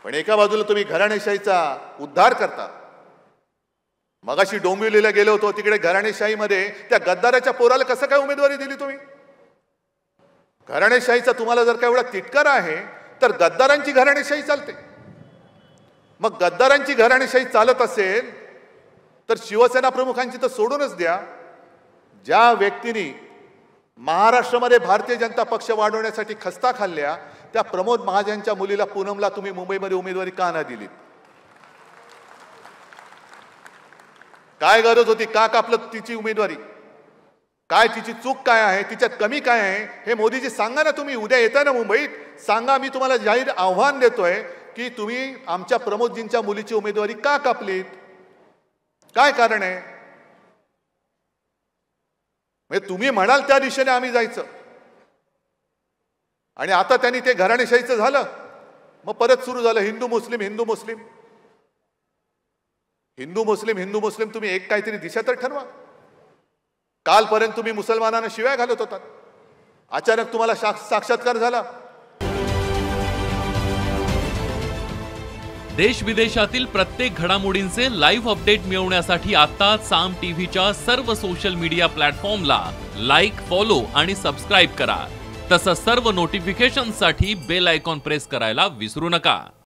पण एका बाजूला तुम्ही घराणेशाहीचा उद्धार करता. मगाशी डोंबिवलीला गेलो होतो, तिकडे घराणेशाहीमध्ये त्या गद्दाराच्या पोराला कसं काय उमेदवारी दिली तुम्ही? घराणेशाहीचा तुम्हाला जर का एवढा तिटकारा आहे तर गद्दारांची घराणेशाही चालते. मग गद्दारांची घराणेशाही चालत असेल तर शिवसेना प्रमुखांची तर सोडूनच द्या. ज्या व्यक्तींनी महाराष्ट्रामध्ये भारतीय जनता पक्ष वाढवण्यासाठी खस्ता खाल्ल्या त्या प्रमोद महाजनच्या मुलीला पूनमला तुम्ही मुंबईमध्ये उमेदवारी का नाही दिली? काय गरज होती? का कापलं तिची उमेदवारी? काय तिची चूक काय आहे? तिच्यात कमी काय आहे? हे मोदीजी सांगा ना. तुम्ही उद्या येता ना मुंबईत, सांगा. मी तुम्हाला जाहीर आव्हान देतोय की तुम्ही आमच्या प्रमोदजींच्या मुलीची उमेदवारी का कापलीत? काय कारण आहे? म्हणजे तुम्ही म्हणाल त्या दिशेने आम्ही जायचं आणि आता त्यांनी ते घराणेशाहीचं झालं. मग परत सुरू झालं हिंदू मुस्लिम हिंदू मुस्लिम हिंदू मुस्लिम हिंदू मुस्लिम. तुम्ही एक काहीतरी दिशा तर ठरवा. कालपर्यंत तुम्ही मुसलमानांना शिव्या घालत होतात, अचानक तुम्हाला साक्षात्कार झाला. देश विदेशातील प्रत्येक घडामोडींचे लाईव्ह अपडेट मिळवण्यासाठी आता साम टीव्हीच्या सर्व सोशल मीडिया प्लॅटफॉर्मला लाईक, फॉलो आणि सबस्क्राईब करा. तसंच सर्व नोटिफिकेशनसाठी बेल आयकॉन प्रेस करायला विसरू नका.